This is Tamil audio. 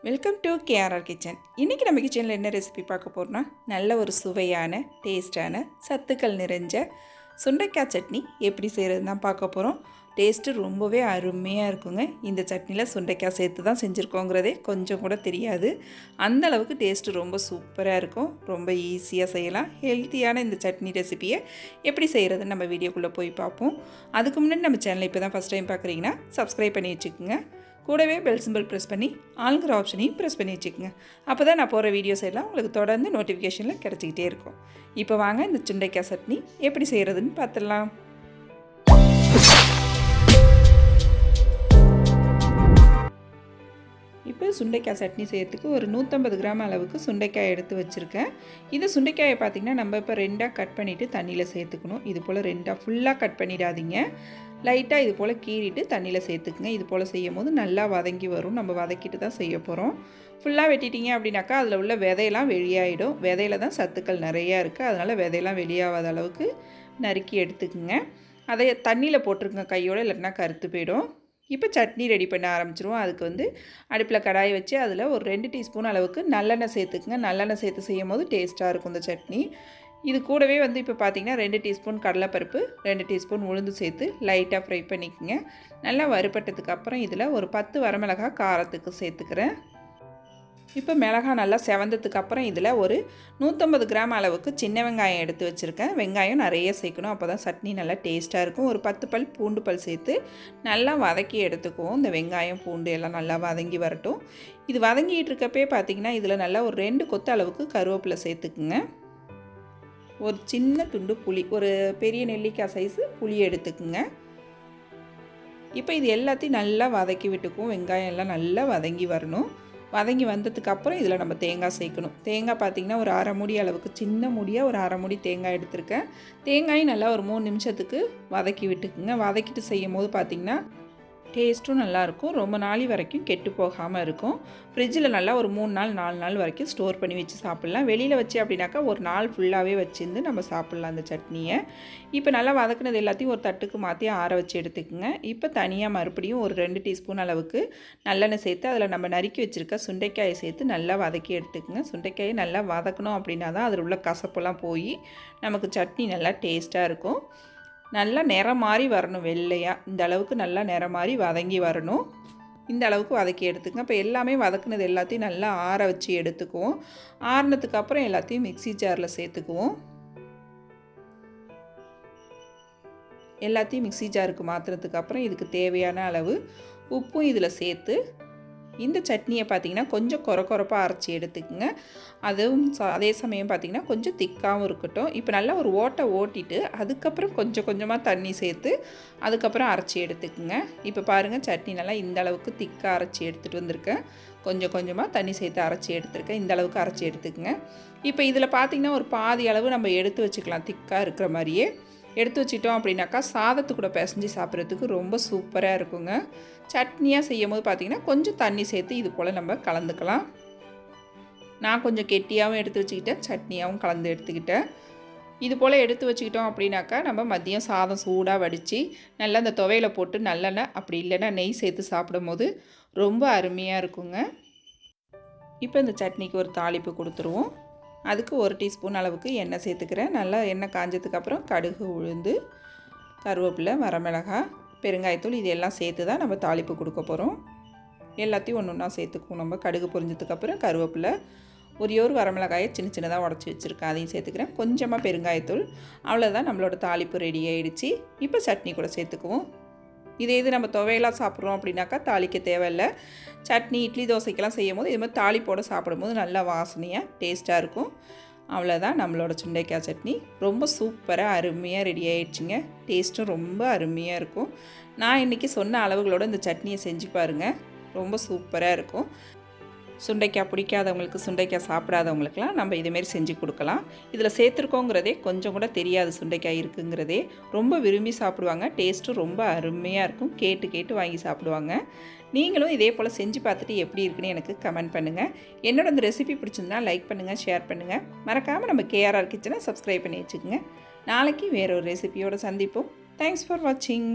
Welcome to KRR kitchen. இன்றைக்கி நம்ம கிச்சனில் என்ன ரெசிபி பார்க்க போகிறோம்னா, நல்ல ஒரு சுவையான டேஸ்டான சத்துக்கள் நிறைஞ்ச சுண்டைக்காய் சட்னி எப்படி செய்கிறது தான் பார்க்க போகிறோம். டேஸ்ட்டு ரொம்பவே அருமையாக இருக்குங்க. இந்த சட்னியில் சுண்டைக்காய் சேர்த்து தான் செஞ்சுருக்கோங்கிறதே கொஞ்சம் கூட தெரியாது. அந்தளவுக்கு டேஸ்ட்டு ரொம்ப சூப்பராக இருக்கும். ரொம்ப ஈஸியாக செய்யலாம். ஹெல்த்தியான இந்த சட்னி ரெசிபியை எப்படி செய்கிறதுன்னு நம்ம வீடியோக்குள்ளே போய் பார்ப்போம். அதுக்கு முன்னாடி நம்ம சேனலை இப்போ தான் ஃபஸ்ட் டைம் பார்க்குறீங்கன்னா சப்ஸ்கிரைப் பண்ணி வச்சுக்கோங்க. கூடவே பெல் சிம்பிள் ப்ரெஸ் பண்ணி ஆல்ங்கிற ஆப்ஷனையும் ப்ரெஸ் பண்ணி வச்சுக்கோங்க. அப்போ தான் நான் போகிற வீடியோஸ் எல்லாம் உங்களுக்கு தொடர்ந்து நோட்டிஃபிகேஷனில் கிடச்சிக்கிட்டே இருக்கும். இப்போ வாங்க இந்த சுண்டைக்காய் சட்னி எப்படி செய்கிறதுன்னு பார்த்துடலாம். இப்போ சுண்டைக்காய் சட்னி செய்கிறதுக்கு ஒரு 150 கிராம் அளவுக்கு சுண்டைக்காய் எடுத்து வச்சுருக்கேன். இந்த சுண்டைக்காயை பார்த்திங்கன்னா நம்ம இப்போ 2ஆக கட் பண்ணிவிட்டு தண்ணியில் சேர்த்துக்கணும். இது போல் 2ஆக ஃபுல்லாக கட் பண்ணிடாதீங்க. லைட்டாக இது போல் கீறிட்டு தண்ணியில் சேர்த்துக்குங்க. இது போல் செய்யும் போது நல்லா வதங்கி வரும். நம்ம வதக்கிட்டு தான் செய்ய போகிறோம். ஃபுல்லாக வெட்டிட்டீங்க அப்படின்னாக்கா அதில் உள்ள விதையெல்லாம் வெளியாகிடும். விதையில தான் சத்துக்கள் நிறையா இருக்குது. அதனால் விதையெல்லாம் வெளியாகாத அளவுக்கு நறுக்கி எடுத்துக்குங்க. அதை தண்ணியில் போட்டுருங்க கையோடு, இல்லைன்னா கருத்து போயிடும். இப்போ சட்னி ரெடி பண்ண ஆரம்பிச்சிருவோம். அதுக்கு அடுப்பில் கடாயை வச்சு அதில் ஒரு 2 டீஸ்பூன் அளவுக்கு நல்லெண்ணெய் சேர்த்துக்குங்க. நல்லெண்ணெய் சேர்த்து செய்யும் போது டேஸ்ட்டாக இருக்கும் இந்த சட்னி. இது கூடவே இப்போ பார்த்திங்கன்னா 2 டீஸ்பூன் கடலைப்பருப்பு, 2 டீஸ்பூன் உளுந்து சேர்த்து லைட்டாக ஃப்ரை பண்ணிக்கோங்க. நல்லா வறுபட்டதுக்கு அப்புறம் இதில் ஒரு 10 வரமிளகாய் காரத்துக்கு சேர்த்துக்கிறேன். இப்போ மிளகாய் நல்லா செவந்ததுக்கு அப்புறம் இதில் ஒரு 150 கிராம் அளவுக்கு சின்ன வெங்காயம் எடுத்து வச்சுருக்கேன். வெங்காயம் நிறைய சேர்க்கணும், அப்போ தான் சட்னி நல்லா டேஸ்ட்டாக இருக்கும். ஒரு 10 பல் பூண்டு பல் சேர்த்து நல்லா வதக்கி எடுத்துக்குவோம். இந்த வெங்காயம் பூண்டு எல்லாம் நல்லா வதங்கி வரட்டும். இது வதங்கிட்டு இருக்கப்பே பார்த்திங்கன்னா இதில் நல்லா ஒரு 2 கொத்து அளவுக்கு கருவேப்பிலை சேர்த்துக்குங்க. ஒரு சின்ன துண்டு புளி, ஒரு பெரிய நெல்லிக்காய் சைஸு புளி எடுத்துக்குங்க. இப்போ இது எல்லாத்தையும் நல்லா வதக்கி விட்டுக்குவோம். வெங்காயம் எல்லாம் நல்லா வதங்கி வரணும். வதங்கி வந்ததுக்கப்புறம் இதில் நம்ம தேங்காய் சேர்க்கணும். தேங்காய் பார்த்திங்கன்னா ஒரு 1/2 மூடி அளவுக்கு, சின்ன மூடியாக ஒரு 1/2 மூடி தேங்காய் எடுத்திருக்கேன். தேங்காயும் நல்லா ஒரு 3 நிமிஷத்துக்கு வதக்கி விட்டுக்குங்க. வதக்கிட்டு செய்யும் போது பார்த்திங்கன்னா டேஸ்ட்டும் நல்லாயிருக்கும். ரொம்ப நாள் வரைக்கும் கெட்டு போகாமல் இருக்கும். ஃப்ரிட்ஜில் நல்லா ஒரு 3 நாள் 4 நாள் வரைக்கும் ஸ்டோர் பண்ணி வச்சு சாப்பிட்லாம். வெளியில் வச்சு அப்படின்னாக்கா ஒரு நாள் ஃபுல்லாகவே வச்சுருந்து நம்ம சாப்பிட்லாம் அந்த சட்னியை. இப்போ நல்லா வதக்குனது எல்லாத்தையும் ஒரு தட்டுக்கு மாற்றி ஆற வச்சு எடுத்துக்கோங்க. இப்போ தனியாக மறுபடியும் ஒரு 2 டீஸ்பூன் அளவுக்கு நல்லெண்ணெய் சேர்த்து அதில் நம்ம நறுக்கி வச்சுருக்க சுண்டைக்காயை சேர்த்து நல்லா வதக்கி எடுத்துக்கோங்க. சுண்டைக்காயை நல்லா வதக்கணும் அப்படின்னா தான் அதில் உள்ள கசப்பெல்லாம் போய் நமக்கு சட்னி நல்லா டேஸ்ட்டாக இருக்கும். நல்லா நிறம் மாறி வரணும், வெள்ளையாக இந்த அளவுக்கு நல்லா நிறம் மாறி வதங்கி வரணும். இந்த அளவுக்கு வதக்கி எடுத்துக்கங்க. இப்போ எல்லாமே வதக்குனது எல்லாத்தையும் நல்லா ஆற வச்சு எடுத்துக்குவோம். ஆறினதுக்கு அப்புறம் எல்லாத்தையும் மிக்ஸி ஜாரில் சேர்த்துக்குவோம். எல்லாத்தையும் மிக்ஸி ஜாருக்கு மாற்றுறதுக்கு அப்புறம் இதுக்கு தேவையான அளவு உப்பும் இதில் சேர்த்து இந்த சட்னியை பார்த்திங்கன்னா கொஞ்சம் கொரப்பாக அரைச்சி எடுத்துக்கோங்க. அதுவும் அதே சமயம் பார்த்திங்கன்னா கொஞ்சம் திக்காகவும் இருக்கட்டும். இப்போ நல்லா ஒரு ஓட்டிட்டு அதுக்கப்புறம் கொஞ்சம் கொஞ்சமாக தண்ணி சேர்த்து அதுக்கப்புறம் அரைச்சி எடுத்துக்கோங்க. இப்போ பாருங்கள் சட்னி நல்லா இந்த அளவுக்கு திக்காக அரைச்சி எடுத்துகிட்டு வந்திருக்கேன். கொஞ்சம் கொஞ்சமாக தண்ணி சேர்த்து அரைச்சி எடுத்துருக்கேன். இந்த அளவுக்கு அரைச்சி எடுத்துக்கோங்க. இப்போ இதில் பார்த்திங்கன்னா ஒரு பாதி அளவு நம்ம எடுத்து வச்சுக்கலாம். திக்காக இருக்கிற மாதிரியே எடுத்து வச்சிட்டோம் அப்படின்னாக்கா சாதத்து கூட பிசைஞ்சு சாப்பிட்றதுக்கு ரொம்ப சூப்பராக இருக்குங்க. சட்னியாக செய்யும் போது பார்த்திங்கன்னா கொஞ்சம் தண்ணி சேர்த்து இது போல் நம்ம கலந்துக்கலாம். நான் கொஞ்சம் கெட்டியாகவும் எடுத்து வச்சுக்கிட்டேன், சட்னியாகவும் கலந்து எடுத்துக்கிட்டேன். இது போல் எடுத்து வச்சுக்கிட்டோம் அப்படின்னாக்கா நம்ம மதியம் சாதம் சூடாக வடித்து நல்லா அந்த துவையில் போட்டு நல்லெண்ணெய் அப்படி இல்லைன்னா நெய் சேர்த்து சாப்பிடும் போது ரொம்ப அருமையாக இருக்குங்க. இப்போ இந்த சட்னிக்கு ஒரு தாளிப்பு கொடுத்துருவோம். அதுக்கு 1 டீஸ்பூன் அளவுக்கு எண்ணெய் சேர்த்துக்கிறேன். நல்லா எண்ணெய் காஞ்சதுக்கப்புறம் கடுகு, உளுந்து, கருவேப்பிலை, வரமிளகாய், பெருங்காயத்தூள் இது எல்லாம் சேர்த்து தான் நம்ம தாளிப்பு கொடுக்க போகிறோம். எல்லாத்தையும் ஒன்று ஒன்றா சேர்த்துக்குவோம். நம்ம கடுகு பொரிஞ்சதுக்கப்புறம் கருவேப்பிலை, ஒரு வரமிளகாயை சின்ன சின்னதாக உடச்சி வச்சுருக்கேன், அதையும் சேர்த்துக்கிறேன். கொஞ்சமாக பெருங்காயத்தூள். அவ்வளோதான், நம்மளோட தாளிப்பு ரெடி ஆகிடுச்சு. இப்போ சட்னி கூட சேர்த்துக்குவோம். இது நம்ம துவையெல்லாம் சாப்பிட்றோம் அப்படின்னாக்கா தாளிக்க தேவையில்லை. சட்னி, இட்லி, தோசைக்கெல்லாம் செய்யும் போது இது மாதிரி தாளிப்போடு சாப்பிடும்போது நல்லா வாசனையாக டேஸ்ட்டாக இருக்கும். அவ்வளோதான், நம்மளோட சுண்டைக்காய் சட்னி ரொம்ப சூப்பராக அருமையாக ரெடி ஆகிடுச்சிங்க. டேஸ்ட்டும் ரொம்ப அருமையாக இருக்கும். நான் இன்றைக்கி சொன்ன அளவுகளோடு இந்த சட்னியை செஞ்சு பாருங்கள், ரொம்ப சூப்பராக இருக்கும். சுண்டைக்காய் பிடிக்காதவங்களுக்கு, சுண்டைக்காய் சாப்பிடாதவங்களுக்குலாம் நம்ம இதேமாரி செஞ்சு கொடுக்கலாம். இதில் சேர்த்துருக்கோங்கிறதே கொஞ்சம் கூட தெரியாது சுண்டைக்காய் இருக்குங்கிறதே. ரொம்ப விரும்பி சாப்பிடுவாங்க. டேஸ்ட்டும் ரொம்ப அருமையாக இருக்கும். கேட்டு கேட்டு வாங்கி சாப்பிடுவாங்க. நீங்களும் இதே போல் செஞ்சு பார்த்துட்டு எப்படி இருக்குன்னு எனக்கு கமெண்ட் பண்ணுங்கள். என்னோட இந்த ரெசிபி பிடிச்சிருந்தா லைக் பண்ணுங்கள், ஷேர் பண்ணுங்கள். மறக்காமல் நம்ம கேஆர்ஆர் கிச்சனை சப்ஸ்கிரைப் பண்ணி வச்சுக்கோங்க. நாளைக்கு வேற ஒரு ரெசிபியோடு சந்திப்போம். தேங்க்ஸ் ஃபார் வாட்சிங்.